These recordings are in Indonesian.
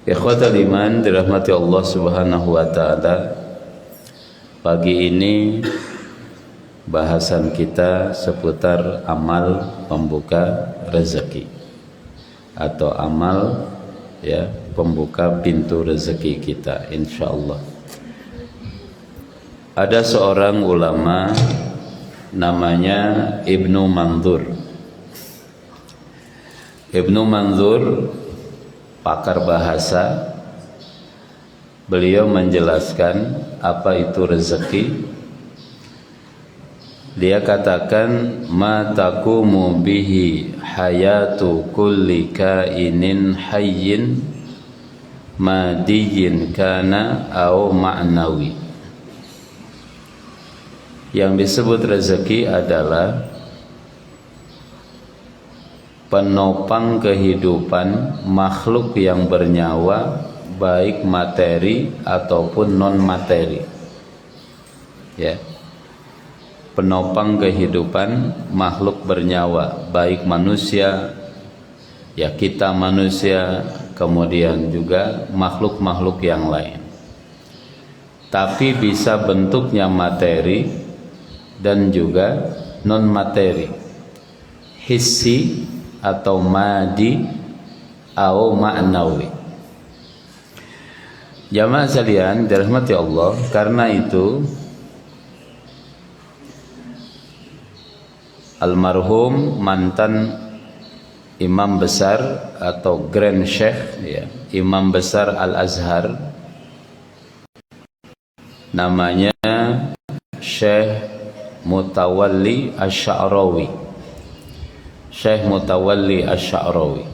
Ikhwatal iman dirahmati Allah Subhanahu wa taala. Pagi ini bahasan kita seputar amal pembuka rezeki atau amal pembuka pintu rezeki kita insyaallah. Ada seorang ulama namanya Ibnu Mandzur. Ibnu Mandzur pakar bahasa, beliau menjelaskan apa itu rezeki. Dia katakan ma taqumu bihi hayatu kulli kainin hayyin madiyyin kana au ma'nawi. Yang disebut rezeki adalah penopang kehidupan makhluk yang bernyawa, baik materi ataupun non materi. Penopang kehidupan makhluk bernyawa, baik manusia, kita manusia, kemudian juga makhluk-makhluk yang lain. Tapi bisa bentuknya materi dan juga non materi, hissi atau madi atau ma'nawi. Jamaah sekalian dirahmati Allah, karena itu almarhum mantan imam besar atau grand sheikh, imam besar Al-Azhar, namanya Syekh Mutawalli Asy-Sya'rawi. Syekh Mutawalli Asy-Sya'rawi,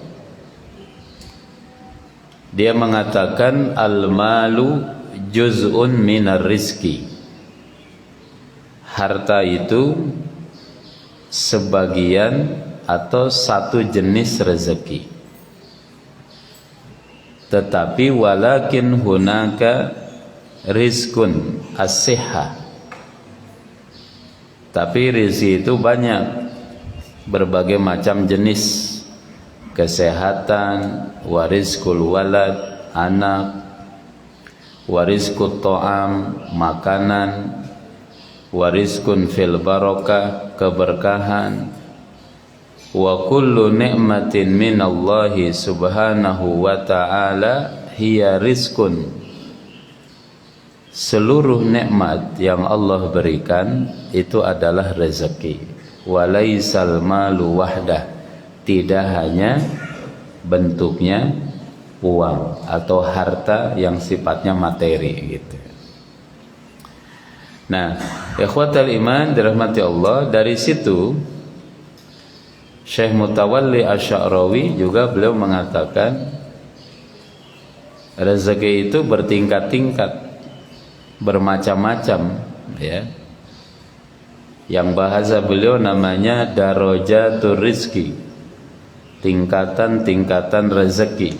dia mengatakan al-malu juz'un minar rizki. Harta itu sebagian atau satu jenis rezeki. Tetapi walakin hunaka rizkun as-sihha. Tapi rezeki itu banyak, berbagai macam jenis. Kesehatan, warizkul walad, anak, warizkut to'am, makanan, warizkun fil barokah, keberkahan. Wa kullu ni'matin minallahi subhanahu wa ta'ala hiya rizkun. Seluruh nikmat yang Allah berikan itu adalah rezeki. Walaisal malu wahdah, tidak hanya bentuknya uang atau harta yang sifatnya materi gitu. Nah, ikhwatal iman dirahmati Allah, dari situ Syekh Mutawalli Asy-Sya'rawi juga beliau mengatakan rezeki itu bertingkat-tingkat, bermacam-macam, Yang bahasa beliau namanya darajatur rizki, tingkatan-tingkatan rezeki.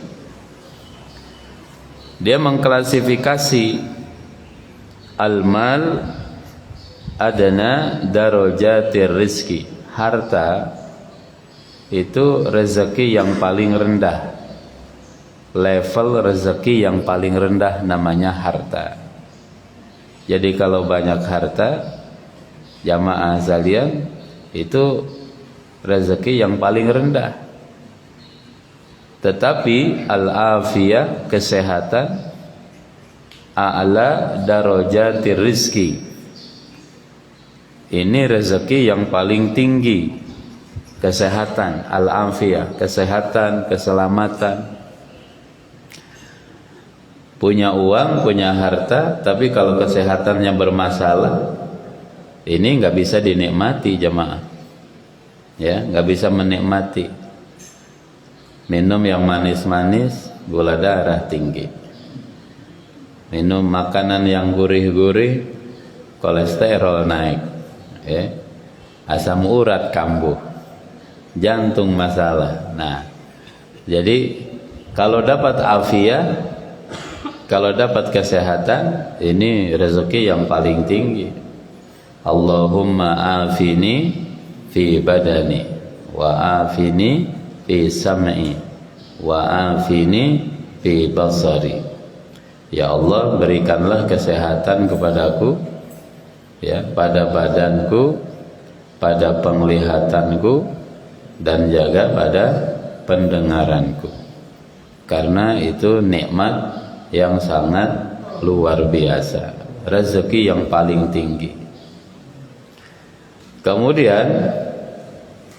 Dia mengklasifikasi al-mal adana darajatir rizki. Harta itu rezeki yang paling rendah, level rezeki yang paling rendah namanya harta. Jadi kalau banyak harta, jamaah sekalian, itu rezeki yang paling rendah. Tetapi al-afiyah, kesehatan, a'la darajatir rizki, ini rezeki yang paling tinggi. Kesehatan, al-afiyah, kesehatan, keselamatan. Punya uang, punya harta, tapi kalau kesehatannya bermasalah, ini nggak bisa dinikmati jamaah, nggak bisa menikmati. Minum yang manis-manis, gula darah tinggi. Minum makanan yang gurih-gurih, kolesterol naik, asam urat kambuh, jantung masalah. Nah, jadi kalau dapat afiat, kalau dapat kesehatan, ini rezeki yang paling tinggi. Allahumma afini fi badani wa afini fi sam'i wa afini fi basari. Ya Allah, berikanlah kesehatan kepadaku, ya, pada badanku, pada penglihatanku, dan jaga pada pendengaranku. Karena itu nikmat yang sangat luar biasa, rezeki yang paling tinggi. Kemudian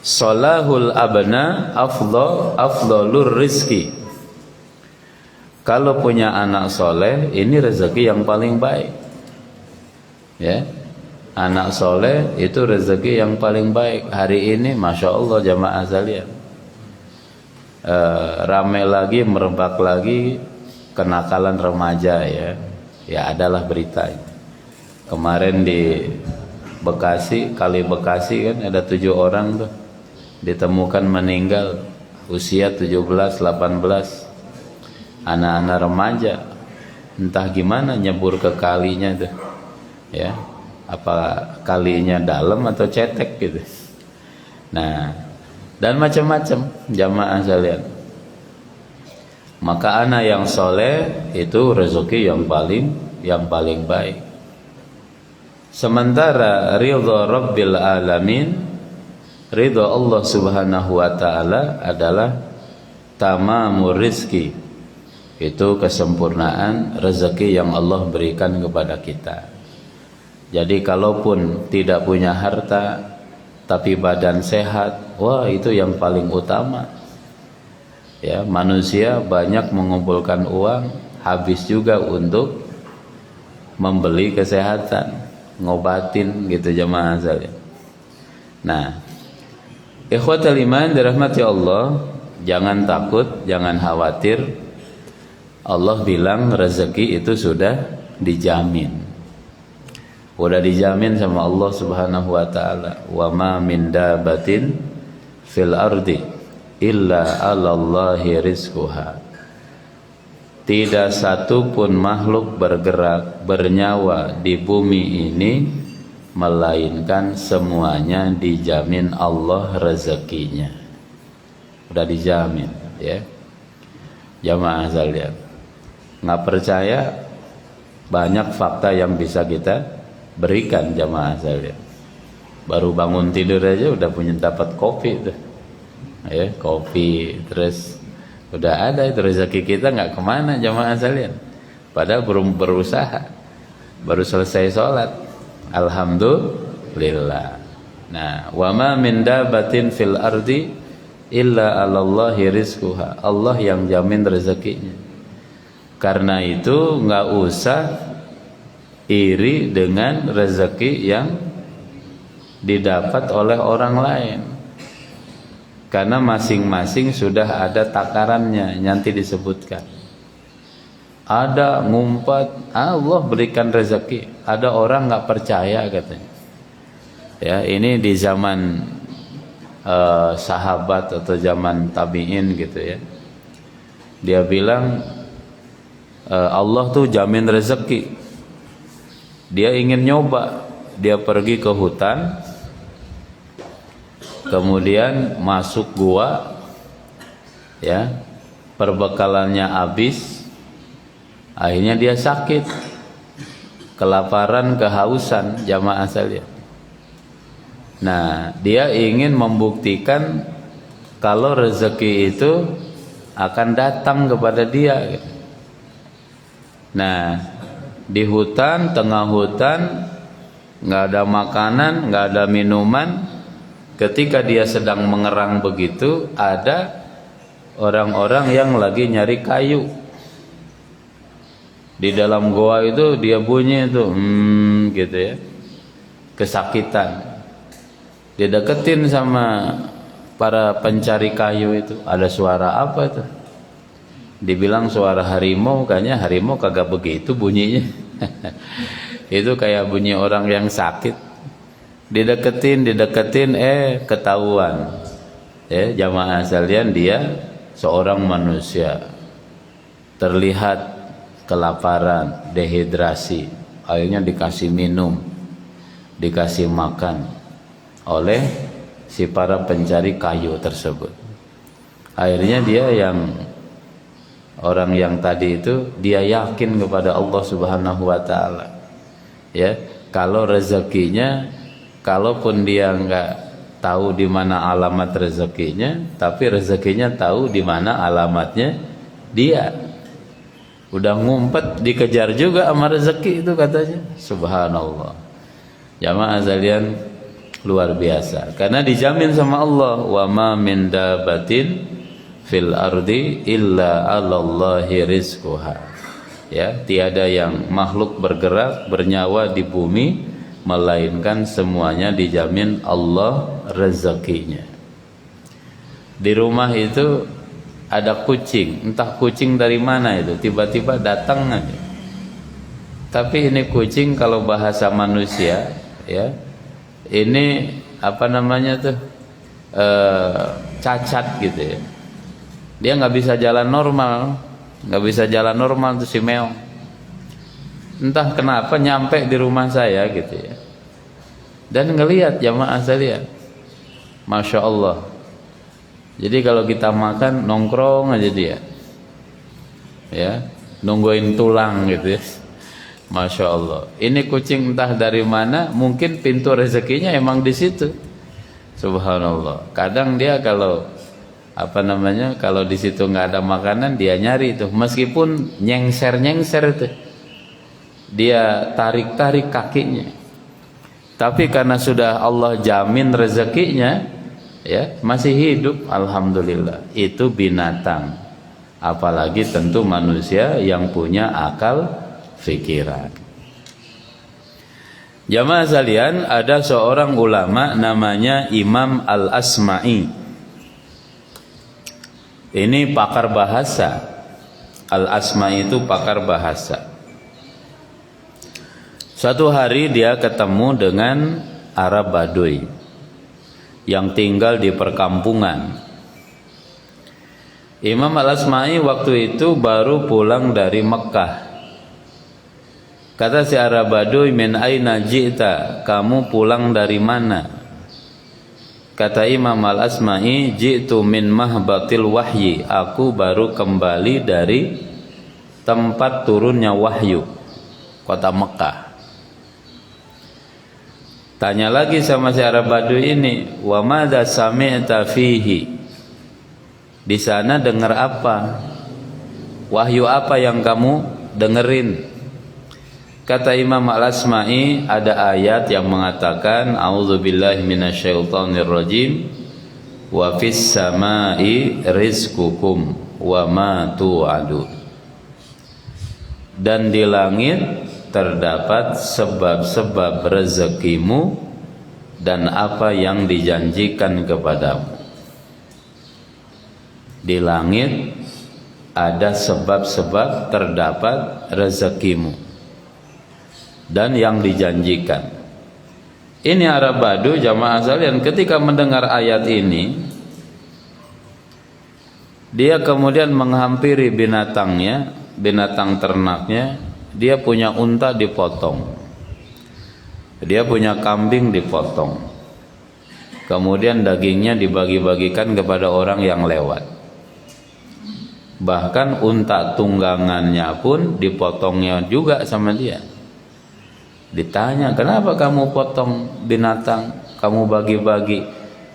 salahul abna afdalur rizki. Kalau punya anak soleh, ini rezeki yang paling baik, ya. Anak soleh itu rezeki yang paling baik. Hari ini Masya Allah jamaah sekalian, ramai lagi, merebak lagi kenakalan remaja, ya. Ya, adalah beritanya. Kemarin di Bekasi, Kali Bekasi kan ada 7 orang tuh ditemukan meninggal, usia 17, 18, anak-anak remaja. Entah gimana nyebur ke kalinya tuh, ya, apa kalinya dalam atau cetek gitu. Nah, dan macam-macam jamaah sekalian. Maka anak yang soleh itu rezeki yang paling baik. Sementara ridha Rabbil Alamin, ridha Allah Subhanahu wa Ta'ala adalah tamamur rizki. Itu kesempurnaan rezeki yang Allah berikan kepada kita. Jadi kalaupun tidak punya harta tapi badan sehat, wah, itu yang paling utama. Ya, manusia banyak mengumpulkan uang, habis juga untuk membeli kesehatan, ngobatin gitu jemaah sekalian. Nah, ikhwatal iman dirahmati Allah, jangan takut, jangan khawatir. Allah bilang rezeki itu sudah dijamin. Udah dijamin sama Allah Subhanahu wa Ta'ala. Wa ma min dabatin fil ardi illa 'alallahi rizquha. Tidak satu pun makhluk bergerak, bernyawa di bumi ini melainkan semuanya dijamin Allah rezekinya. Udah dijamin, ya. Jamaah sekalian, nggak percaya, banyak fakta yang bisa kita berikan jamaah sekalian. Baru bangun tidur aja udah punya dapat kopi tuh, ya, kopi, terus udah ada itu rezeki kita, nggak kemana jamaah sekalian. Padahal belum berusaha, baru selesai sholat, alhamdulillah. Nah, wa ma min dabatin fil ardi illa 'alallahi rizquha. Allah yang jamin rezekinya. Karena itu nggak usah iri dengan rezeki yang didapat oleh orang lain, karena masing-masing sudah ada takarannya, nanti disebutkan. Ada ngumpat, Allah berikan rezeki. Ada orang nggak percaya katanya. Ya, ini di zaman sahabat atau zaman tabi'in gitu ya. Dia bilang Allah tuh jamin rezeki. Dia ingin nyoba, dia pergi ke hutan, kemudian masuk gua, ya, perbekalannya habis, akhirnya dia sakit, kelaparan, kehausan jamaah sekalian. Nah, dia ingin membuktikan kalau rezeki itu akan datang kepada dia. Nah, di hutan, tengah hutan, nggak ada makanan, nggak ada minuman. Ketika dia sedang mengerang begitu, ada orang-orang yang lagi nyari kayu. Di dalam goa itu dia bunyi itu, gitu ya, kesakitan. Dideketin sama para pencari kayu itu. Ada suara apa itu? Dibilang suara harimau, kayaknya harimau kagak begitu bunyinya. Itu kayak bunyi orang yang sakit. Dideketin, ketahuan. Ya, jamaah sekalian, dia seorang manusia. Terlihat kelaparan, dehidrasi. Akhirnya dikasih minum, dikasih makan oleh si para pencari kayu tersebut. Akhirnya dia yang Orang yang tadi itu dia yakin kepada Allah Subhanahu wa taala. Ya, kalau rezekinya, kalaupun dia enggak tahu di mana alamat rezekinya, tapi rezekinya tahu di mana alamatnya dia. Udah ngumpet dikejar juga sama rezeki itu katanya. Subhanallah. Jamaah sekalian, luar biasa. Karena dijamin sama Allah, wa ma min dabatin fil ardi illa 'alallahi rizquha. Ya, tiada yang makhluk bergerak bernyawa di bumi melainkan semuanya dijamin Allah rezekinya. Di rumah itu ada kucing, entah kucing dari mana itu, tiba-tiba datang aja. Tapi ini kucing kalau bahasa manusia, ya, ini apa namanya tuh, cacat gitu ya. Dia nggak bisa jalan normal, tuh si meong. Entah kenapa nyampe di rumah saya gitu ya. Dan ngelihat jamaah sekalian, masya Allah. Jadi kalau kita makan nongkrong aja dia, ya, nungguin tulang gitu ya. Masya Allah. Ini kucing entah dari mana, mungkin pintu rezekinya emang di situ. Subhanallah. Kadang dia kalau apa namanya, kalau di situ nggak ada makanan dia nyari itu, meskipun nyengser itu. Dia tarik-tarik kakinya. Tapi karena sudah Allah jamin rezekinya, ya, masih hidup, alhamdulillah. Itu binatang. Apalagi tentu manusia yang punya akal fikiran. Jamaah sekalian, ada seorang ulama namanya Imam Al-Asma'i. Ini pakar bahasa. Al-Asma'i itu pakar bahasa. Suatu hari dia ketemu dengan Arab Baduy yang tinggal di perkampungan. Imam Al-Asma'i waktu itu baru pulang dari Mekah. Kata si Arab Baduy, min aina ji'ta, kamu pulang dari mana? Kata Imam Al-Asma'i, ji'tu min mahbatil wahyi, aku baru kembali dari tempat turunnya wahyu, kota Mekah. Tanya lagi sama si Arab Baduy ini, wa madza sami'ta fihi, di sana dengar apa? Wahyu apa yang kamu dengerin? Kata Imam Al-Asma'i, ada ayat yang mengatakan, a'udzubillahi minasyaitonirrajim, wa fis samai rizqukum wa ma tu'adun. Dan di langit terdapat sebab-sebab rezekimu dan apa yang dijanjikan kepadamu. Di langit ada sebab-sebab terdapat rezekimu dan yang dijanjikan. Ini Arab Badu, jamaah sekalian, ketika mendengar ayat ini, dia kemudian menghampiri binatangnya, binatang ternaknya. Dia punya unta dipotong, dia punya kambing dipotong, kemudian dagingnya dibagi-bagikan kepada orang yang lewat. Bahkan unta tunggangannya pun dipotongnya juga sama dia. Ditanya, kenapa kamu potong binatang, kamu bagi-bagi?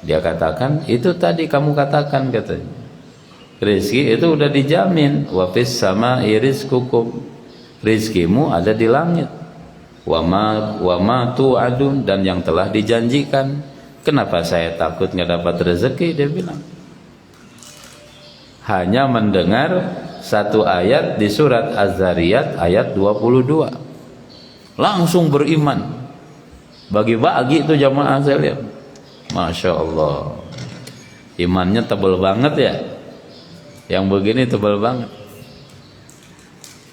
Dia katakan, itu tadi kamu katakan, katanya, rezeki itu udah dijamin, wa fis samai rizqukum, rizkimu ada di langit, wa ma tu'adun, dan yang telah dijanjikan. Kenapa saya takut nggak dapat rezeki? Dia bilang. Hanya mendengar satu ayat di surat Az-Zariyat ayat 22, langsung beriman, bagi-bagi itu jamaah saya lihat. Masya Allah, imannya tebal banget ya, yang begini tebal banget.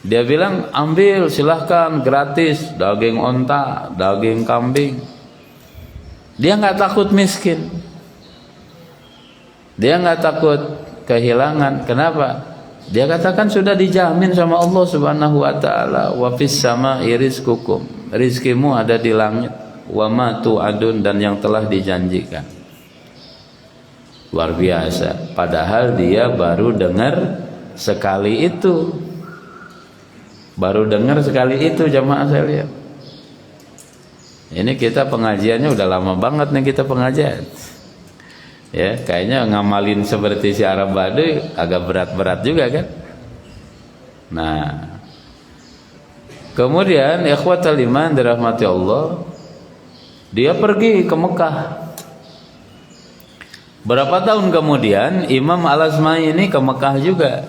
Dia bilang, ambil silahkan gratis, daging onta, daging kambing. Dia nggak takut miskin, dia nggak takut kehilangan. Kenapa? Dia katakan sudah dijamin sama Allah Subhanahu wa taala, wa fis samai rizqukum, rizkimu ada di langit, wa ma tu'adun, dan yang telah dijanjikan. Luar biasa. Padahal dia baru dengar sekali itu, baru dengar sekali itu jamaah sekalian. Ini kita pengajiannya udah lama banget nih kita pengajian. Ya, kayaknya ngamalin seperti si Arab Baduy agak berat-berat juga kan. Nah, kemudian ikhwatal iman dirahmati Allah, dia pergi ke Mekah. Berapa tahun kemudian Imam Al-Asma'i ini ke Mekah juga.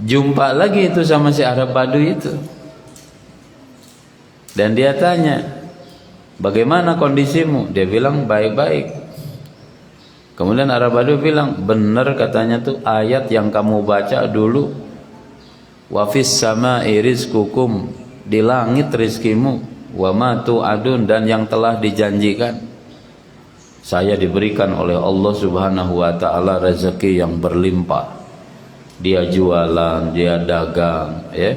Jumpa lagi itu sama si Arab Baduy itu. Dan dia tanya, "Bagaimana kondisimu?" Dia bilang, "Baik-baik." Kemudian Arab Baduy bilang, "Benar katanya tuh ayat yang kamu baca dulu, wa fis sama'i rizqukum, di langit rizkimu, wa ma tu'adun, dan yang telah dijanjikan. Saya diberikan oleh Allah Subhanahu wa taala rezeki yang berlimpah. Dia jualan, dia dagang, ya.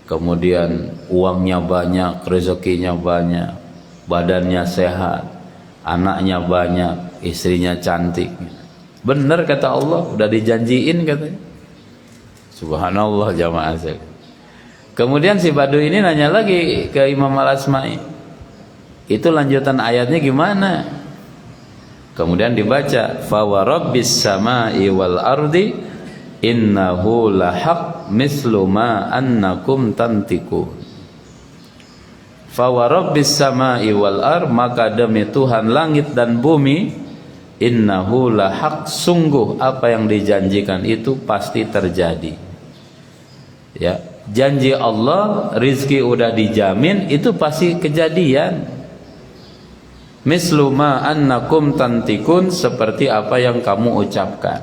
Kemudian uangnya banyak, rezekinya banyak, badannya sehat, anaknya banyak, istrinya cantik." Benar kata Allah, udah dijanjiin katanya. Subhanallah jamaah sekalian. Kemudian si Baduy ini nanya lagi ke Imam Al-Asma'i, "Itu lanjutan ayatnya gimana?" Kemudian dibaca, "Fa wa rabbis samai wal ardi innahu lahaq mislu ma annakum tantiqun." Fa wa rabbis samai wal ard, maka demi Tuhan langit dan bumi, innahu lahaq, sungguh apa yang dijanjikan itu pasti terjadi. Ya, janji Allah, rizki udah dijamin, itu pasti kejadian. Mislu ma annakum tantikun, seperti apa yang kamu ucapkan.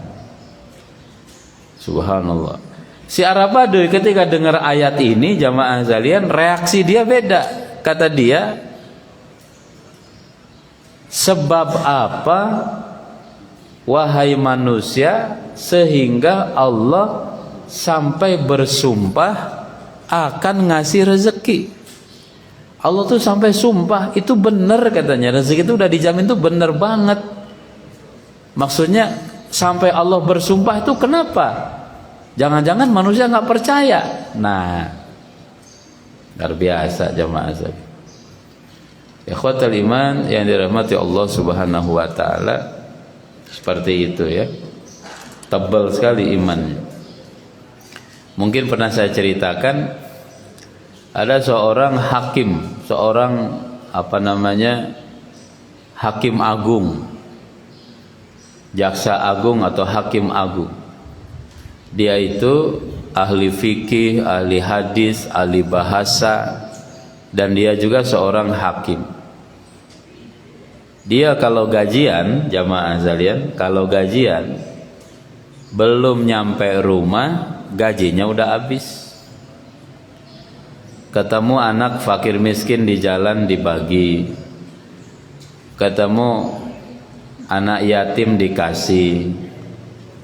Subhanallah. Si Arab Baduy ketika dengar ayat ini jamaah sekalian, reaksi dia beda. Kata dia, "Sebab apa wahai manusia sehingga Allah sampai bersumpah akan ngasih rezeki?" Allah tuh sampai sumpah, itu benar katanya, rezeki itu udah dijamin, tuh benar banget. Maksudnya sampai Allah bersumpah itu kenapa? Jangan-jangan manusia nggak percaya. Nah, luar biasa jamaah sekalian. Ikhwatal iman yang dirahmati Allah Subhanahu wa taala, seperti itu ya. Tebal sekali imannya. Mungkin pernah saya ceritakan, ada seorang hakim, seorang hakim agung, jaksa agung atau hakim agung. Dia itu ahli fikih, ahli hadis, ahli bahasa, dan dia juga seorang hakim. Dia kalau gajian, jamaah sekalian, kalau gajian belum nyampe rumah, gajinya udah habis. Ketemu anak fakir miskin di jalan dibagi, ketemu anak yatim dikasih,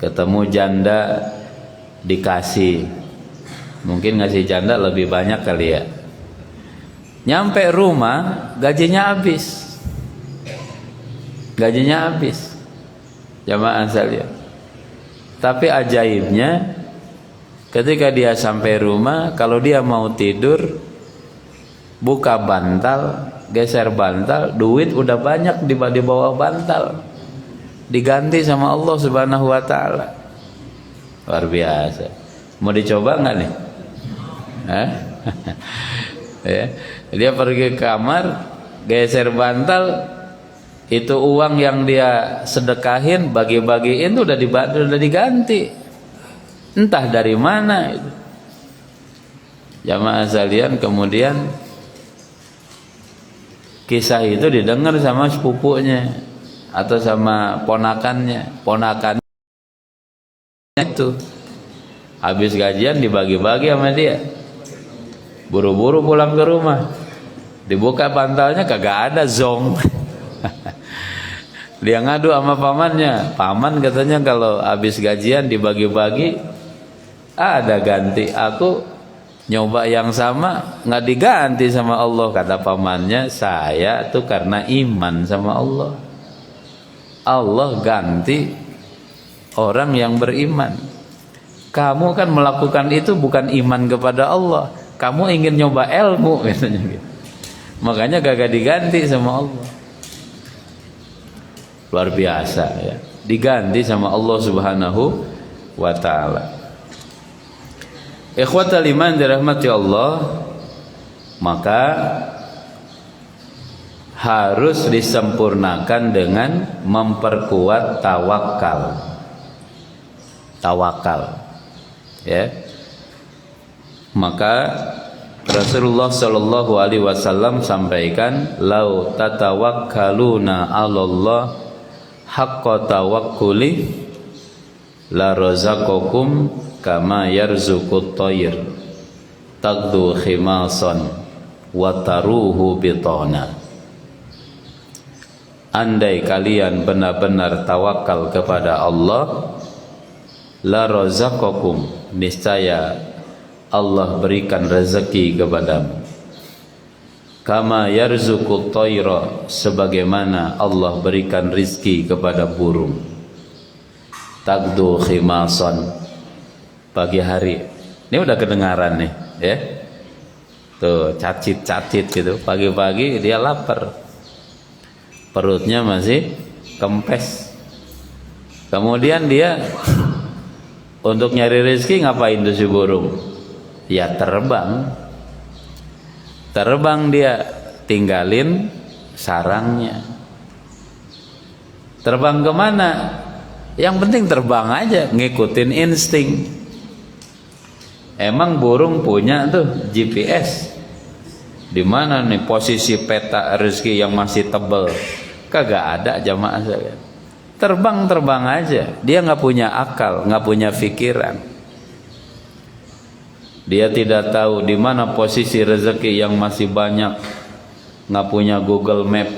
ketemu janda dikasih. Mungkin ngasih janda lebih banyak kali ya. Nyampe rumah gajinya habis. Gajinya habis. Jamaah sekalian. Tapi ajaibnya, ketika dia sampai rumah, kalau dia mau tidur, buka bantal, geser bantal, duit udah banyak di bawah bantal, diganti sama Allah Subhanahu wa taala. Luar biasa. Mau dicoba nggak nih? Ya. Dia pergi ke kamar, geser bantal, itu uang yang dia sedekahin, bagi-bagiin tuh udah diganti. Entah dari mana itu. Jamaah sekalian, kemudian kisah itu didengar sama sepupunya atau sama ponakannya. Ponakannya itu habis gajian dibagi-bagi sama dia. Buru-buru pulang ke rumah. Dibuka bantalnya kagak ada zong. Dia ngadu sama pamannya. Paman katanya kalau habis gajian dibagi-bagi ada ganti, aku nyoba yang sama nggak diganti sama Allah. Kata pamannya, saya tuh karena iman sama Allah, Allah ganti orang yang beriman. Kamu kan melakukan itu bukan iman kepada Allah, kamu ingin nyoba ilmu katanya gitu. Makanya gagah diganti sama Allah. Luar biasa ya, diganti sama Allah Subhanahu wa ta'ala. Ikhwatal iman dirahmati Allah, maka harus disempurnakan dengan memperkuat tawakal. Tawakal ya. Maka Rasulullah Shallallahu alaihi wasallam sampaikan, lau tatawakkaluna 'alallah haqqa tawakkuli la razaqakum kama yarzuqut tayr tagdu khimasan wa taruhu bitana. Andai kalian benar-benar tawakal kepada Allah, la razaqakum, niscaya Allah berikan rezeki kepadamu, kama yarzuqut tayra, sebagaimana Allah berikan rizki kepada burung, tagdu khimasan, pagi hari. Ini udah kedengaran nih ya, tuh cacit-cacit gitu, pagi-pagi dia lapar, perutnya masih kempes. Kemudian dia untuk nyari rezeki ngapain tuh si burung? Ya terbang. Terbang dia, tinggalin sarangnya. Terbang kemana? Yang penting terbang aja, ngikutin insting. Emang burung punya tuh GPS? Di mana nih posisi peta rezeki yang masih tebal? Kagak ada jamaah saya. Terbang aja, dia nggak punya akal, nggak punya pikiran. Dia tidak tahu di mana posisi rezeki yang masih banyak, nggak punya Google Map,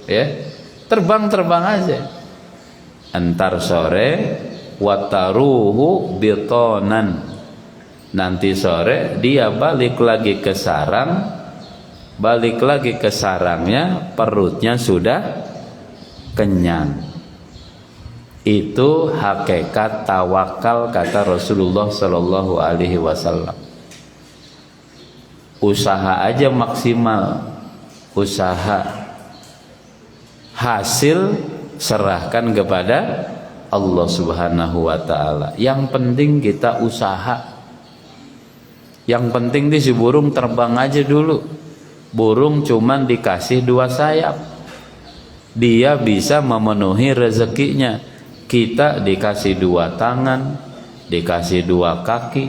ya. Terbang aja. Entar sore, wataruhu bitonan. Nanti sore dia balik lagi ke sarang, balik lagi ke sarangnya, perutnya sudah kenyang. Itu hakikat tawakal, kata Rasulullah Sallallahu Alaihi Wasallam. Usaha aja maksimal, usaha, hasil serahkan kepada Allah Subhanahu Wa Taala. Yang penting kita usaha. Yang penting di si burung terbang aja dulu. Burung cuman dikasih 2 sayap, dia bisa memenuhi rezekinya. Kita dikasih 2 tangan, dikasih 2 kaki,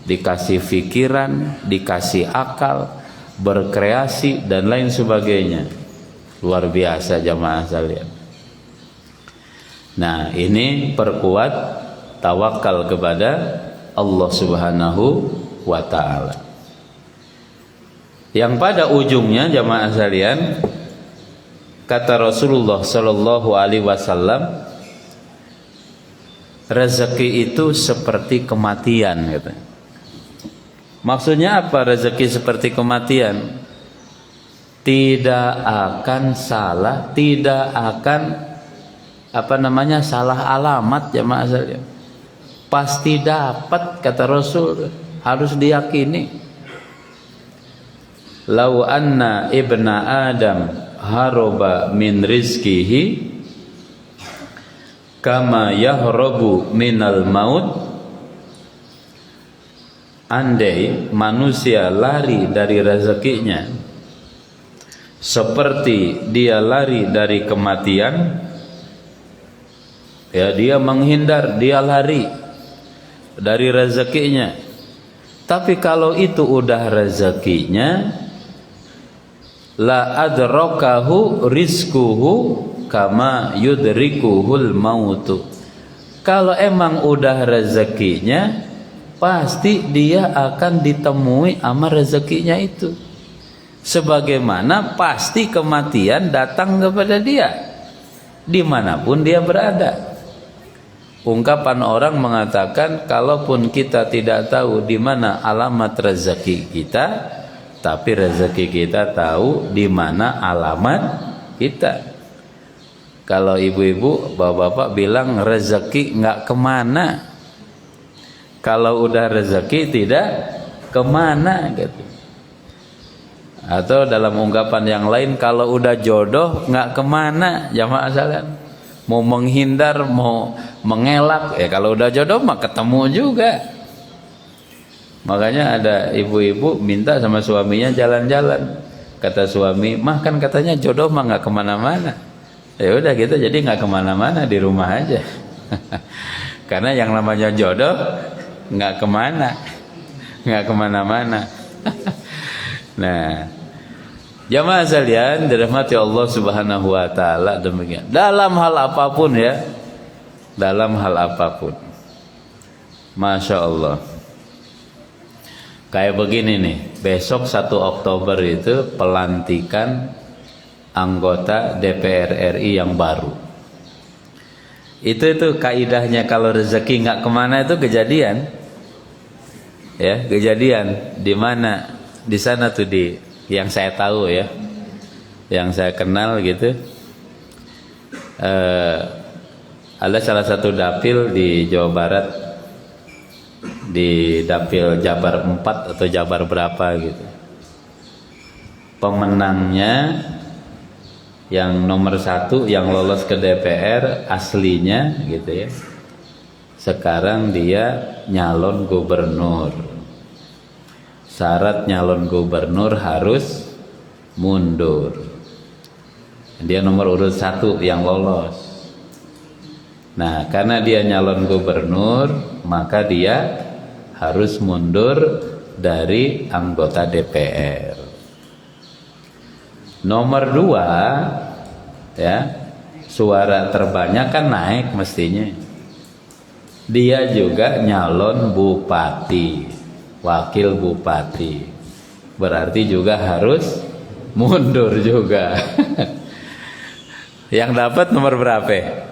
dikasih pikiran, dikasih akal, berkreasi dan lain sebagainya. Luar biasa jamaah sekalian. Nah, ini perkuat tawakal kepada Allah Subhanahu wa ta'ala. Yang pada ujungnya jamaah sekalian, kata Rasulullah Sallallahu Alaihi Wasallam, rezeki itu seperti kematian, gitu. Maksudnya apa rezeki seperti kematian? Tidak akan salah, tidak akan salah alamat jamaah sekalian. Pasti dapat, kata Rasul, harus diyakini. Lau anna ibna Adam haroba min rizkihi kama yahrobu minal maut. Andai manusia lari dari rezekinya seperti dia lari dari kematian, ya, dia menghindar, dia lari dari rezekinya. Tapi kalau itu udah rezekinya, la adrakahu rizkuhu kama yudrikuhul mautu. Kalau emang udah rezekinya, pasti dia akan ditemui sama rezekinya itu. Sebagaimana pasti kematian datang kepada dia dimanapun dia berada. Ungkapan orang mengatakan, kalaupun kita tidak tahu di mana alamat rezeki kita, tapi rezeki kita tahu di mana alamat kita. Kalau ibu-ibu, bapak-bapak bilang rezeki nggak kemana, Kalau udah rezeki tidak kemana gitu. Atau dalam ungkapan yang lain, kalau udah jodoh nggak kemana, jamaah sekalian. Mau menghindar, mau mengelak, ya kalau udah jodoh mah ketemu juga. Makanya ada ibu-ibu minta sama suaminya jalan-jalan. Kata suami, mah kan katanya jodoh mah nggak kemana-mana. Ya udah gitu, jadi nggak kemana-mana, di rumah aja. Karena yang namanya jodoh nggak kemana, nggak kemana-mana. Nah, jamaah sekalian dirahmati Allah Subhanahu wa taala, demikian. Dalam hal apapun ya. Dalam hal apapun. Masya Allah. Kayak begini nih, besok 1 Oktober itu pelantikan anggota DPR RI yang baru. Itu kaidahnya, kalau rezeki nggak kemana itu kejadian. Ya, kejadian di mana? Di sana tuh, di yang saya tahu ya, yang saya kenal gitu, ada salah satu dapil di Jawa Barat, di dapil Jabar 4 atau Jabar berapa gitu. Pemenangnya yang nomor 1 yang lolos ke DPR aslinya gitu ya. Sekarang dia nyalon gubernur. Syarat nyalon gubernur harus mundur. Dia nomor urut 1 yang lolos. Nah, karena dia nyalon gubernur, maka dia harus mundur dari anggota DPR. Nomor 2 ya, suara terbanyak kan naik mestinya. Dia juga nyalon bupati, wakil bupati, berarti juga harus mundur juga. Yang dapat nomor berapa?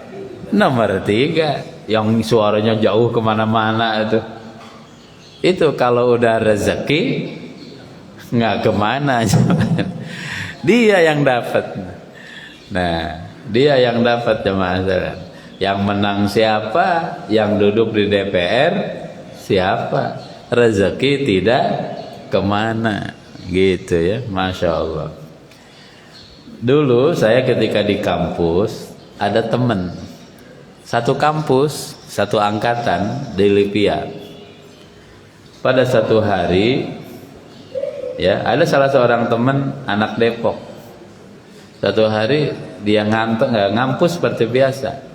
Nomor 3, yang suaranya jauh kemana-mana itu. Itu kalau udah rezeki nggak kemana. Dia yang dapat. Nah, dia yang dapat, jemaah sekalian. Yang menang siapa? Yang duduk di DPR siapa? Rezeki tidak kemana, gitu ya. Masya Allah. Dulu saya ketika di kampus ada teman, satu kampus, satu angkatan di Lipia. Pada satu hari ya, ada salah seorang teman anak Depok. Satu hari dia ngampus seperti biasa.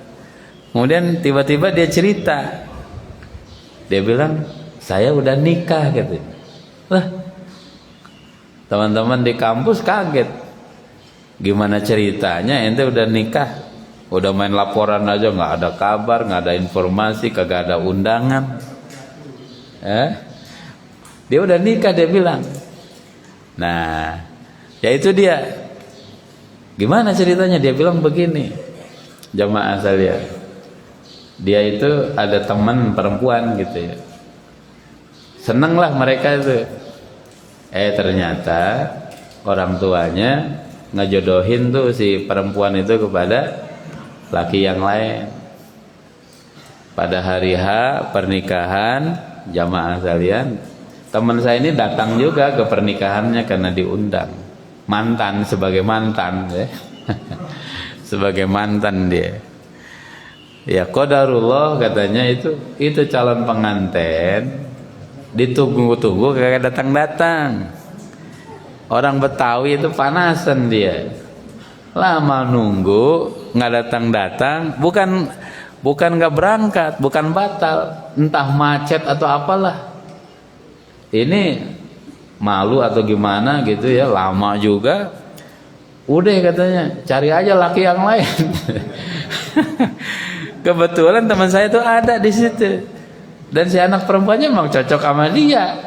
Kemudian tiba-tiba dia cerita. Dia bilang, "Saya udah nikah," gitu. Lah, teman-teman di kampus kaget. Gimana ceritanya ente udah nikah? Udah main laporan aja nggak ada kabar, nggak ada informasi, kagak ada undangan. Dia udah nikah, dia bilang. Nah, ya itu dia. Gimana ceritanya? Dia bilang begini, jamaah sekalian. Dia itu ada teman perempuan gitu ya. Seneng lah mereka itu. Ternyata orang tuanya ngejodohin tuh si perempuan itu kepada laki yang lain. Pada hari H pernikahan, jamaah sekalian, teman saya ini datang juga ke pernikahannya karena diundang. Mantan, sebagai mantan ya. Sebagai mantan dia. Ya qadarullah katanya itu calon pengantin ditunggu-tunggu kagak datang-datang. Orang Betawi itu panasan dia. Lama nunggu nggak datang-datang, bukan nggak berangkat, bukan batal, entah macet atau apalah. Ini malu atau gimana gitu ya, lama juga. Udah katanya, cari aja laki yang lain. Kebetulan teman saya tuh ada di situ. Dan si anak perempuannya emang cocok sama dia.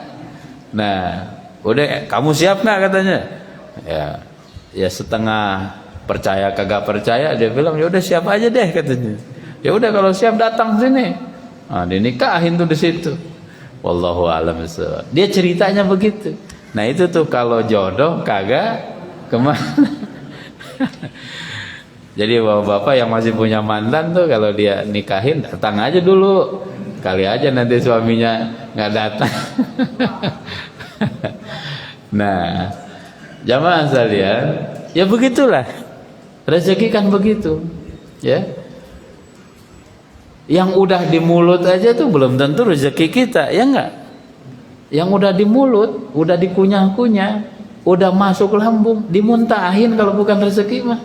Nah, udah kamu siap nggak katanya? Ya setengah percaya kagak percaya, dia bilang ya udah siap aja deh katanya. Ya udah kalau siap datang sini. Nah, dinikahin tuh di situ. Wallahu a'lam bishawab. Dia ceritanya begitu. Nah, itu tuh kalau jodoh kagak kemana. Jadi bapak-bapak yang masih punya mantan tuh kalau dia nikahin datang aja dulu. kali aja nanti suaminya nggak datang. Nah, jamaah sekalian, ya begitulah rezeki kan begitu, ya. Yang udah di mulut aja tuh belum tentu rezeki kita, ya enggak? Yang udah di mulut, udah dikunyah-kunyah, udah masuk lambung, dimuntahin kalau bukan rezeki mah,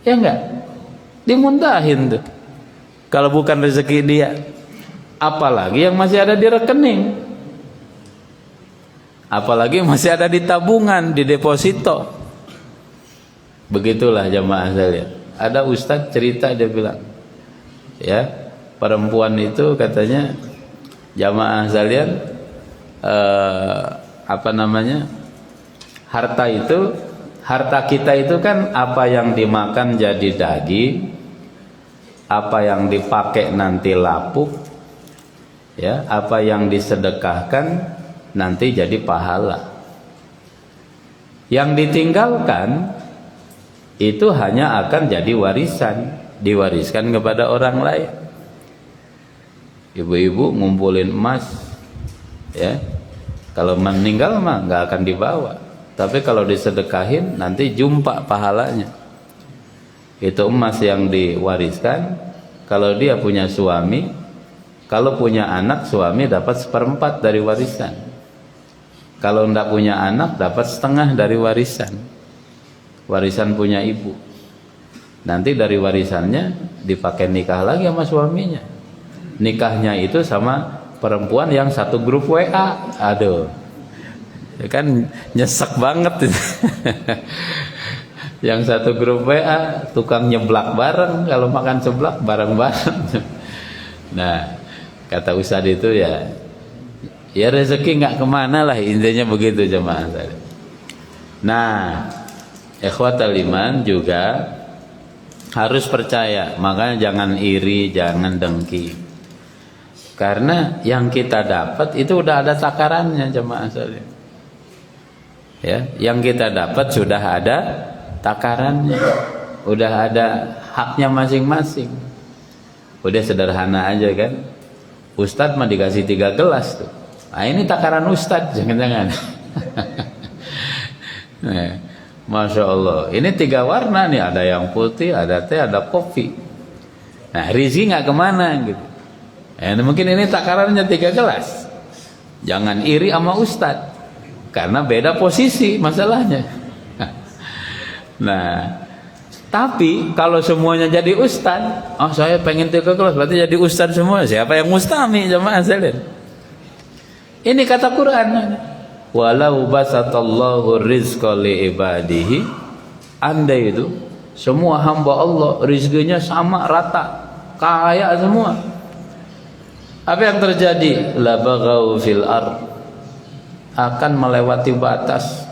ya enggak? Dimuntahin tuh kalau bukan rezeki dia. Apalagi yang masih ada di rekening, apalagi masih ada di tabungan, di deposito. Begitulah jamaah sekalian. Ada ustadz cerita, dia bilang, ya, perempuan itu katanya, jamaah sekalian, harta kita itu kan apa yang dimakan jadi daging, apa yang dipakai nanti lapuk, ya, apa yang disedekahkan nanti jadi pahala. Yang ditinggalkan itu hanya akan jadi warisan, diwariskan kepada orang lain. Ibu-ibu ngumpulin emas, ya, kalau meninggal mah nggak akan dibawa, tapi kalau disedekahin nanti jumpa pahalanya. Itu emas yang diwariskan. Kalau dia punya suami, kalau punya anak, suami dapat 1/4 dari warisan. Kalau tidak punya anak, dapat setengah dari warisan. Warisan punya ibu. Nanti dari warisannya dipakai nikah lagi sama suaminya. Nikahnya itu sama perempuan yang satu grup WA. Aduh, ya kan nyesek banget. Yang satu grup WA, tukang nyeblak bareng, kalau makan seblak bareng-bareng. Nah, kata Ustadz itu ya rezeki nggak kemana lah, intinya begitu jemaah. Nah, ikhwatal iman juga harus percaya, makanya jangan iri, jangan dengki, karena yang kita dapat itu udah ada takarannya jemaah sekalian. Ya, yang kita dapat sudah ada takarannya, udah ada haknya masing-masing. Udah sederhana aja kan, Ustadz mah dikasih 3 gelas tuh. Nah, ini takaran Ustadz, jangan-jangan. Nah, Masya Allah, ini 3 warna nih, ada yang putih, ada teh, ada kopi. Nah, rizki nggak kemana gitu. Mungkin ini takarannya 3 gelas. Jangan iri sama Ustadz, karena beda posisi masalahnya. Nah, tapi kalau semuanya jadi ustadz, oh saya pengen 3 gelas, berarti jadi ustadz semua. Siapa yang mustami jemaah sekalian? Ini kata Quran. Walau basatallahu rizqa li ibadihi, andai itu semua hamba Allah rizkinya sama rata, kaya semua, apa yang terjadi? La baghaw fil ard, akan melewati batas,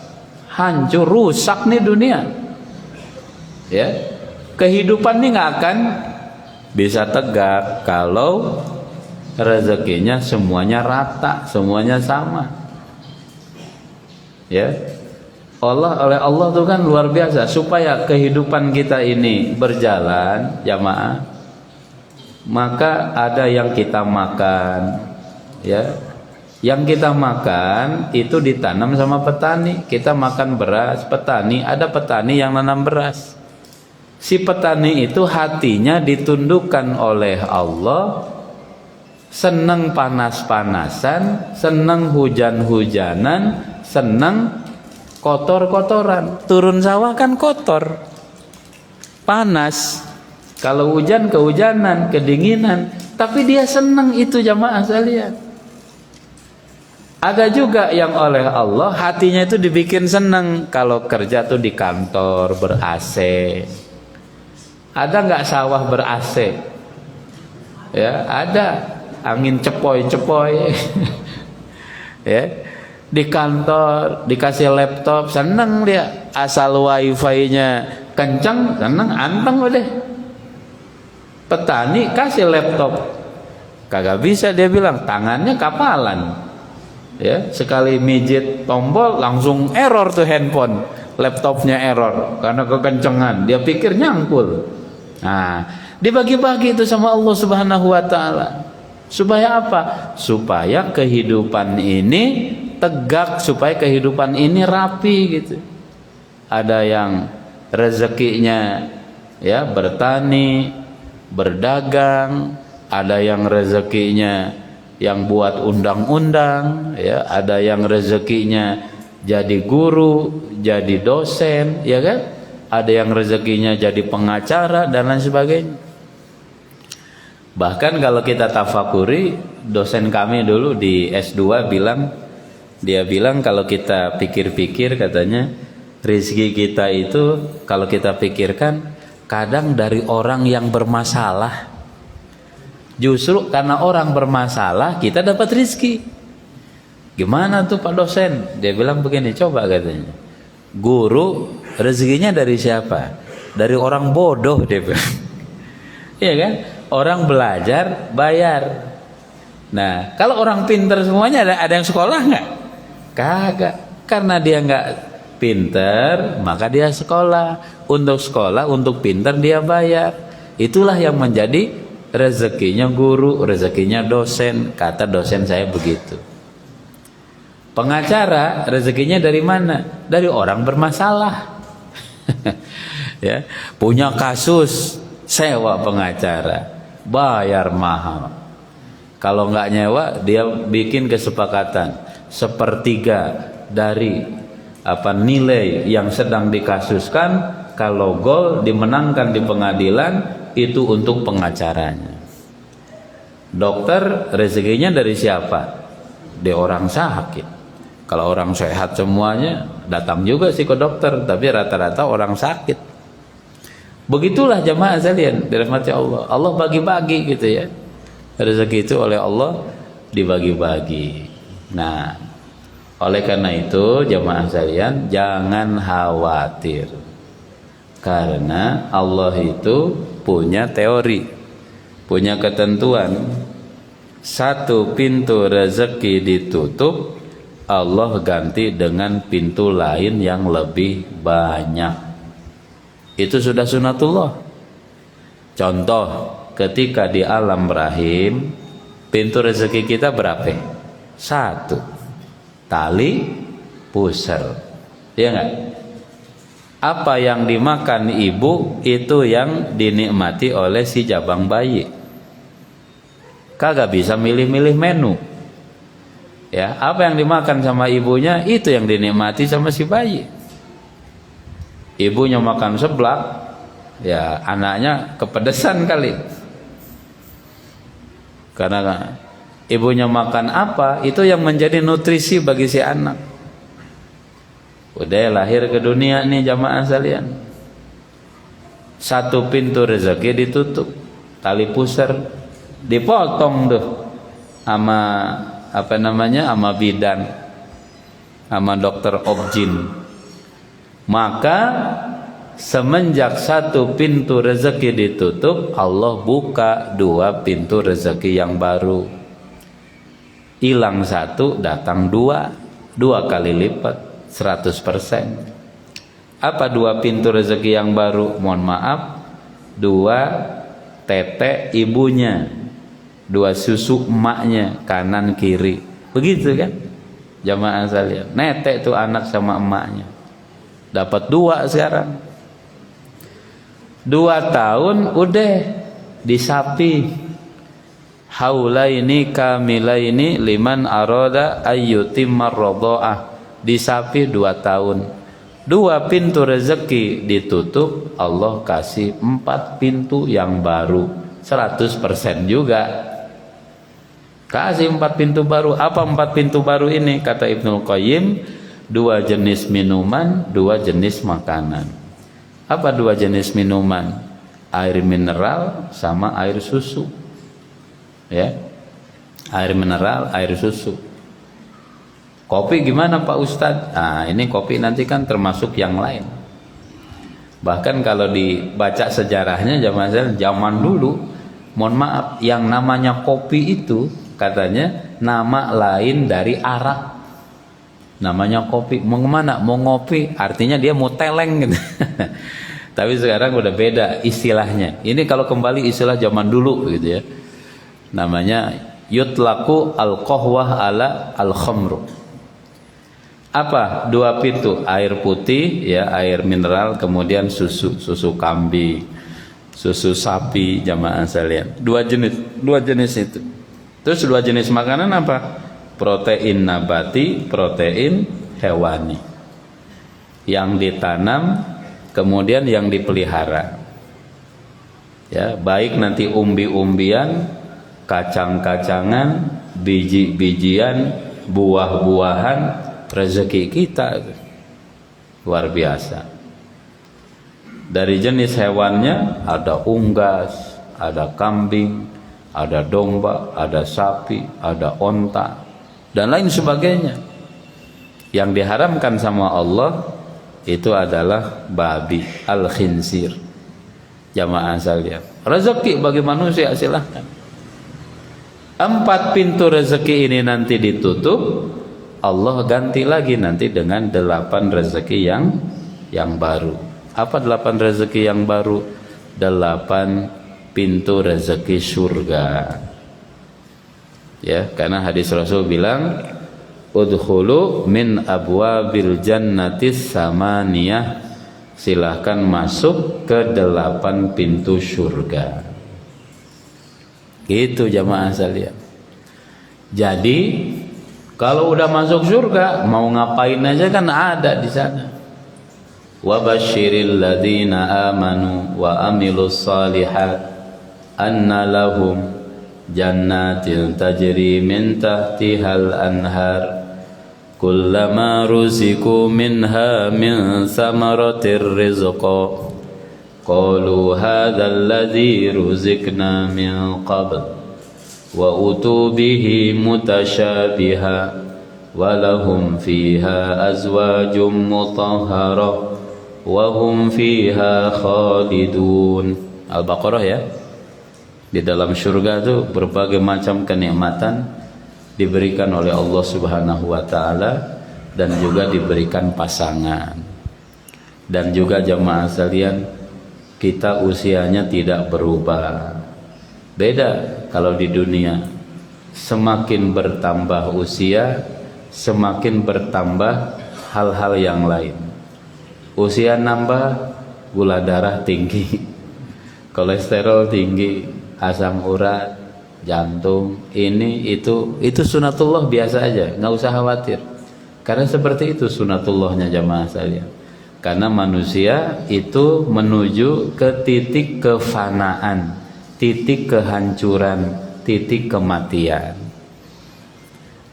hancur, rusak nih dunia. Ya, kehidupan ini nggak akan bisa tegak kalau rezekinya semuanya rata, semuanya sama. Ya, oleh Allah tuh kan luar biasa, supaya kehidupan kita ini berjalan jamaah, maka ada yang kita makan, ya, yang kita makan itu ditanam sama petani. Kita makan beras, petani, ada petani yang nanam beras. Si petani itu hatinya ditundukkan oleh Allah, senang panas-panasan, senang hujan-hujanan, senang kotor-kotoran. Turun sawah kan kotor, panas. Kalau hujan kehujanan, kedinginan, tapi dia senang itu jamaah sekalian. Ada juga yang oleh Allah hatinya itu dibikin senang kalau kerja tuh di kantor ber-AC. Ada nggak sawah ber-AC? Ya, ada. Angin cepoi-cepoi. Ya, di kantor dikasih laptop, seneng dia. Asal wifi-nya kencang, seneng, anteng udah. Petani kasih laptop, kagak bisa, dia bilang tangannya kapalan. Ya, sekali mijit tombol langsung error tuh handphone, laptopnya error karena kekencengan. Dia pikir nyangkul. Nah, dibagi-bagi itu sama Allah Subhanahu wa taala. Supaya apa? Supaya kehidupan ini tegak, supaya kehidupan ini rapi gitu. Ada yang rezekinya ya bertani, berdagang, ada yang rezekinya yang buat undang-undang, ya, ada yang rezekinya jadi guru, jadi dosen, ya kan? Ada yang rezekinya jadi pengacara dan lain sebagainya. Bahkan kalau kita tafakuri, dosen kami dulu di S2 dia bilang kalau kita pikir-pikir, katanya rezeki kita itu kalau kita pikirkan kadang dari orang yang bermasalah. Justru karena orang bermasalah kita dapat rezeki. Gimana tuh Pak dosen? Dia bilang begini, coba katanya. Guru rezekinya dari siapa? Dari orang bodoh, dia bilang. Iya kan? Orang belajar bayar. Nah, kalau orang pintar semuanya ada yang sekolah nggak? Kagak. Karena dia nggak pintar, maka dia sekolah. Untuk sekolah, untuk pintar dia bayar. Itulah yang menjadi rezekinya guru, rezekinya dosen. Kata dosen saya begitu. Pengacara rezekinya dari mana? Dari orang bermasalah. Ya, punya kasus, sewa pengacara, bayar mahal. Kalau nggak nyewa, dia bikin kesepakatan 1/3 dari nilai yang sedang dikasuskan. Kalau gol dimenangkan di pengadilan, itu untuk pengacaranya. Dokter rezekinya dari siapa? Dari orang sakit. Kalau orang sehat semuanya datang juga sih ke dokter, tapi rata-rata orang sakit. Begitulah jamaah sekalian dirahmati Allah. Allah bagi-bagi gitu ya. Rezeki itu oleh Allah dibagi-bagi. Nah, oleh karena itu jamaah sekalian jangan khawatir. Karena Allah itu punya teori, punya ketentuan. Satu pintu rezeki ditutup, Allah ganti dengan pintu lain yang lebih banyak. Itu sudah sunatullah. Contoh, ketika di alam rahim, pintu rezeki kita berapa? 1. Tali pusar. Iya enggak? Apa yang dimakan ibu itu yang dinikmati oleh si jabang bayi. Kagak bisa milih-milih menu. Ya, apa yang dimakan sama ibunya itu yang dinikmati sama si bayi. Ibunya makan seblak, ya anaknya kepedesan kali. Karena ibunya makan apa, itu yang menjadi nutrisi bagi si anak. Udah lahir ke dunia nih jamaah sekalian. 1 pintu rezeki ditutup, tali pusar dipotong tuh sama sama bidan, sama dokter objin. Maka semenjak 1 pintu rezeki ditutup, Allah buka 2 pintu rezeki yang baru. Hilang 1, datang 2 kali lipat, 100%. Apa 2 pintu rezeki yang baru? Mohon maaf, 2 tete ibunya, 2 susu emaknya, kanan kiri. Begitu kan jamaah sekalian. Netek tuh anak sama emaknya, dapat 2 sekarang. 2 tahun udah disapi. Haulaini kamilaini liman arada ayyutimar radhaah. Disapi 2 tahun. 2 pintu rezeki ditutup, Allah kasih 4 pintu yang baru, 100% juga. Kasih 4 pintu baru. Apa 4 pintu baru ini? Kata Ibnul Qayyim, 2 jenis minuman, 2 jenis makanan. Apa 2 jenis minuman? Air mineral sama air susu. Ya, air mineral, air susu. Kopi gimana Pak Ustadz? Nah, ini kopi nanti kan termasuk yang lain. Bahkan kalau dibaca sejarahnya zaman dulu, mohon maaf, yang namanya kopi itu katanya nama lain dari arak. Namanya kopi. Mau kemana? Mau ngopi, artinya dia mau teleng gitu. Tapi sekarang udah beda istilahnya. Ini kalau kembali istilah zaman dulu gitu ya. Namanya yutlaqu al-qahwah ala al-khamru. Apa? 2 pintu, air putih ya, air mineral, kemudian susu kambing, susu sapi, jamaah sekalian. 2 jenis itu. Terus 2 jenis makanan apa? Protein nabati, protein hewani. Yang ditanam, kemudian yang dipelihara. Ya, baik nanti umbi-umbian, kacang-kacangan, biji-bijian, buah-buahan, rezeki kita luar biasa. Dari jenis hewannya ada unggas, ada kambing, ada domba, ada sapi, ada onta, dan lain sebagainya. Yang diharamkan sama Allah itu adalah babi, al-khinsir. Jamaah sekalian, rezeki bagi manusia silahkan. 4 pintu rezeki ini nanti ditutup, Allah ganti lagi nanti dengan 8 rezeki yang baru. Apa 8 rezeki yang baru? 8 pintu rezeki surga. Ya, karena hadis Rasul bilang, udkhulu min abwabil jannatis samaniyah. Silahkan masuk ke 8 pintu surga. Gitu jamaah sekalian. Jadi kalau udah masuk surga, mau ngapain aja kan ada di sana. Wa basyiril ladzina amanu wa amilus shalihat anna lahum jannatin tajri min tahtihal anhar kullama ruziqu minha min samaratir rizqa qalu hadzal ladzi ruziqna min qabl wa utu bihi mutasyabiha wa lahum fiha azwajum mutahharah wa hum fiha khalidun. Al-Baqarah ya. Di dalam surga itu berbagai macam kenikmatan diberikan oleh Allah Subhanahu wa taala, dan juga diberikan pasangan. Dan juga jamaah sekalian, kita usianya tidak berubah. Beda kalau di dunia, semakin bertambah usia, semakin bertambah hal-hal yang lain. Usia nambah, gula darah tinggi, kolesterol tinggi, asam urat, jantung, ini itu sunatullah biasa aja, nggak usah khawatir. Karena seperti itu sunatullahnya jamaah sekalian. Karena manusia itu menuju ke titik kefanaan, titik kehancuran, titik kematian.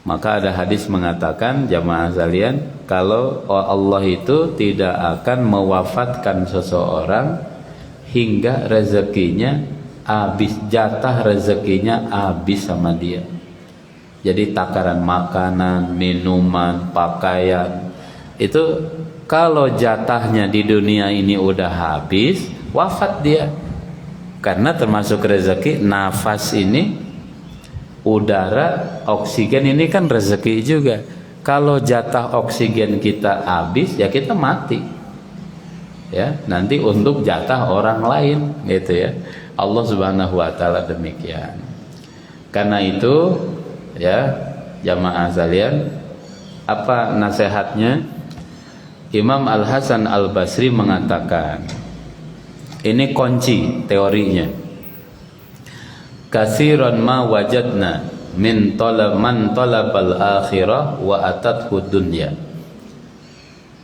Maka ada hadis mengatakan jamaah sekalian, kalau Allah itu tidak akan mewafatkan seseorang hingga rezekinya habis, jatah rezekinya habis sama dia. Jadi takaran makanan, minuman, pakaian, itu kalau jatahnya di dunia ini udah habis, wafat dia. Karena termasuk rezeki nafas ini, udara, oksigen ini kan rezeki juga. Kalau jatah oksigen kita habis, ya kita mati. Ya, nanti untuk jatah orang lain, gitu ya. Allah Subhanahu wa taala demikian. Karena itu, ya, jamaah sekalian, apa nasihatnya? Imam Al-Hasan Al-Basri mengatakan, ini kunci teorinya. Katsiran ma wajadna min man talabal akhirah wa atathu dunya.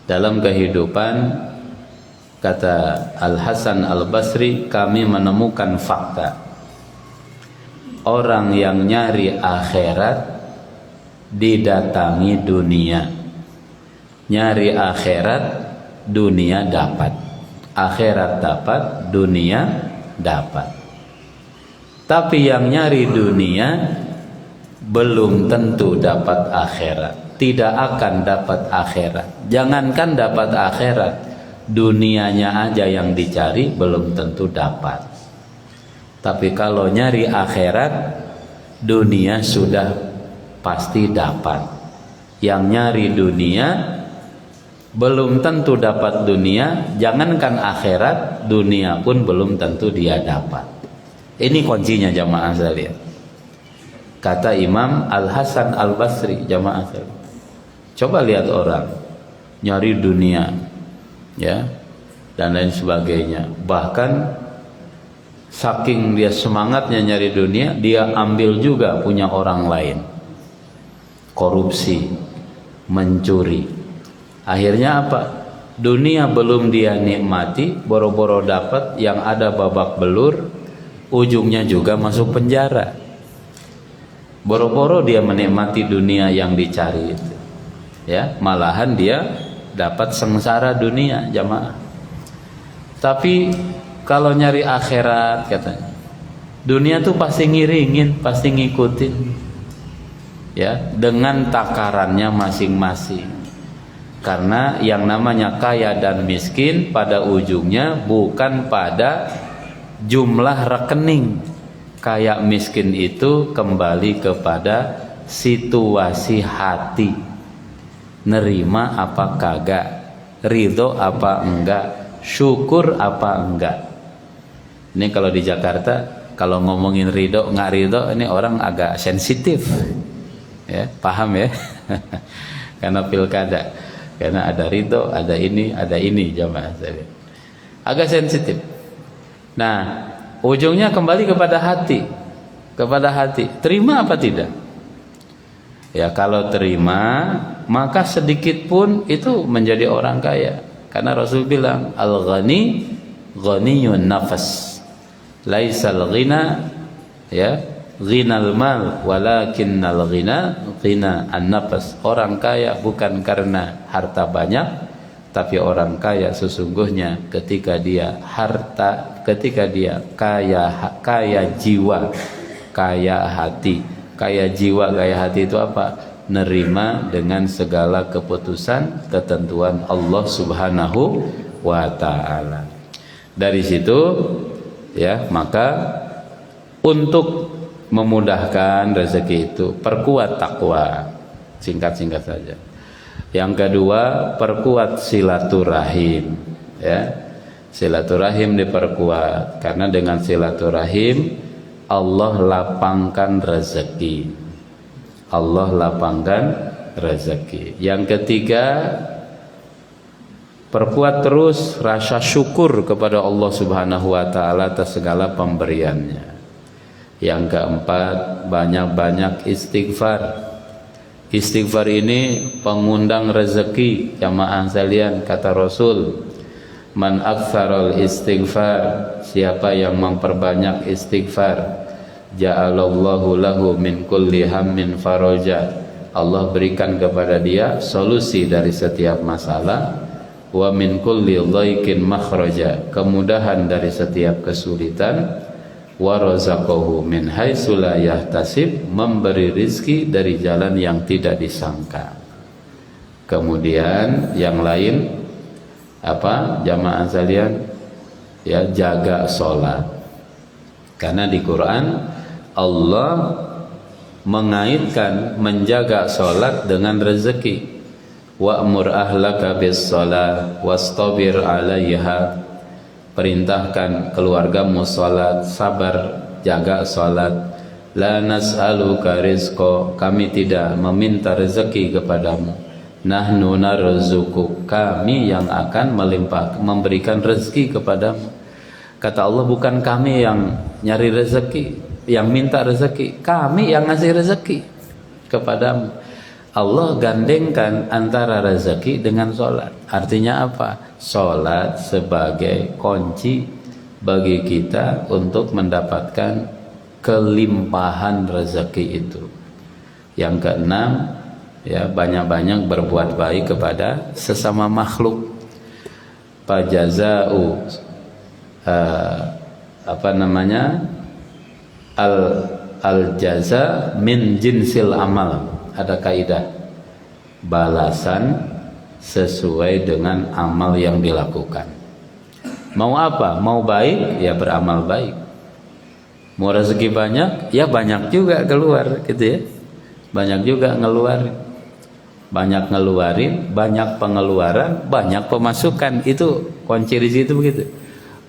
Dalam kehidupan, kata Al-Hasan Al-Basri, kami menemukan fakta orang yang nyari akhirat didatangi dunia. Nyari akhirat, dunia dapat. Akhirat dapat, dunia dapat. Tapi yang nyari dunia belum tentu dapat akhirat, tidak akan dapat akhirat. Jangankan dapat akhirat, dunianya aja yang dicari belum tentu dapat. Tapi kalau nyari akhirat, dunia sudah pasti dapat. Yang nyari dunia belum tentu dapat dunia, jangankan akhirat, dunia pun belum tentu dia dapat. Ini kuncinya jamaah sekalian. Kata Imam Al-Hasan Al-Basri, jamaah sekalian. Coba lihat orang nyari dunia, ya, dan lain sebagainya. Bahkan saking dia semangatnya nyari dunia, dia ambil juga punya orang lain. Korupsi, mencuri. Akhirnya apa? Dunia belum dia nikmati, boro-boro dapat, yang ada babak belur, ujungnya juga masuk penjara. Boro-boro dia menikmati dunia yang dicari itu, ya, malahan dia dapat sengsara dunia, jamaah. Tapi kalau nyari akhirat, katanya, dunia tuh pasti ngiringin, pasti ngikutin, ya, dengan takarannya masing-masing. Karena yang namanya kaya dan miskin pada ujungnya bukan pada jumlah rekening. Kaya miskin itu kembali kepada situasi hati. Nerima apa kagak, ridho apa enggak, syukur apa enggak. Ini kalau di Jakarta, kalau ngomongin ridho nggak ridho, ini orang agak sensitif, ya, paham ya? Karena pilkada, karena ada ridho, ada ini, jamaah sekalian, agak sensitif. Nah, ujungnya kembali kepada hati, terima apa tidak? Ya, kalau terima, maka sedikit pun itu menjadi orang kaya. Karena Rasul bilang, al-ghani ghaniyun nafas, laisal ghina, ya, ghinal mal, walakinnal ghina an-nafas. Orang kaya bukan karena harta banyak, tapi orang kaya sesungguhnya ketika dia kaya jiwa, kaya hati. Kaya jiwa, kaya hati itu apa? Nerima dengan segala keputusan, ketentuan Allah Subhanahu wa ta'ala. Dari situ, ya, maka untuk memudahkan rezeki itu, perkuat takwa. Singkat-singkat saja. Yang kedua, perkuat silaturahim, ya. Silaturahim diperkuat, karena dengan silaturahim Allah lapangkan rezeki. Allah lapangkan rezeki. Yang ketiga, perkuat terus rasa syukur kepada Allah Subhanahu wa ta'ala atas segala pemberiannya. Yang keempat, banyak-banyak istighfar. Istighfar ini pengundang rezeki, jamaah sekalian. Kata Rasul, man aktsarul istighfar, siapa yang memperbanyak istighfar, ja'alallahu lahu min kulli hammin faraja, Allah berikan kepada dia solusi dari setiap masalah, wa min kulli dhaikin makhraja, kemudahan dari setiap kesulitan, wa razaqahu min haitsu la yahtasib, memberi rizki dari jalan yang tidak disangka. Kemudian yang lain apa, jamaah sekalian, ya, jaga sholat. Karena di Quran Allah mengaitkan menjaga sholat dengan rezeki. Wa'mur ahlaka bis sholat wastabir 'alaiha, perintahkan keluargamu sholat, sabar jaga sholat. La nas'aluka rizqa, kami tidak meminta rezeki kepadamu. Nahnu narzuquk, kami yang akan memberikan rezeki kepadamu. Kata Allah, bukan kami yang nyari rezeki, yang minta rezeki, kami yang ngasih rezeki kepadamu. Allah gandengkan antara rezeki dengan sholat. Artinya apa? Sholat sebagai kunci bagi kita untuk mendapatkan kelimpahan rezeki itu. Yang keenam, ya, banyak-banyak berbuat baik kepada sesama makhluk. Fajaza'u al jaza min jinsil amal. Ada kaidah, balasan sesuai dengan amal yang dilakukan. Mau apa? Mau baik, ya beramal baik. Mau rezeki banyak, ya banyak juga keluar, gitu ya. Banyak juga ngeluarin. Banyak ngeluarin, banyak pengeluaran, banyak pemasukan. Itu kunci di situ begitu.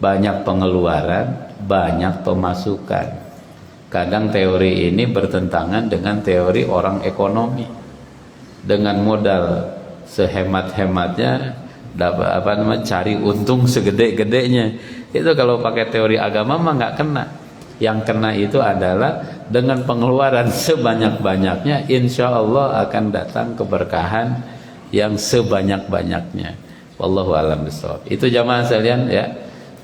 Banyak pengeluaran, banyak pemasukan. kadang teori ini bertentangan dengan teori orang ekonomi. Dengan modal sehemat-hematnya dapat cari untung segede-gedenya. Itu kalau pakai teori agama mah nggak kena. Yang kena itu adalah dengan pengeluaran sebanyak-banyaknya, insya Allah akan datang keberkahan yang sebanyak-banyaknya. Wallahu a'lam bishawab. Itu jamaah sekalian ya.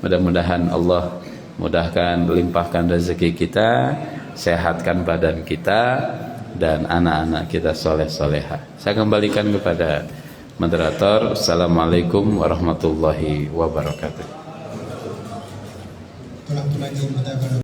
Mudah-mudahan Allah mudahkan, limpahkan rezeki kita, sehatkan badan kita, dan anak-anak kita soleh-soleha. Saya kembalikan kepada moderator. Assalamualaikum warahmatullahi wabarakatuh.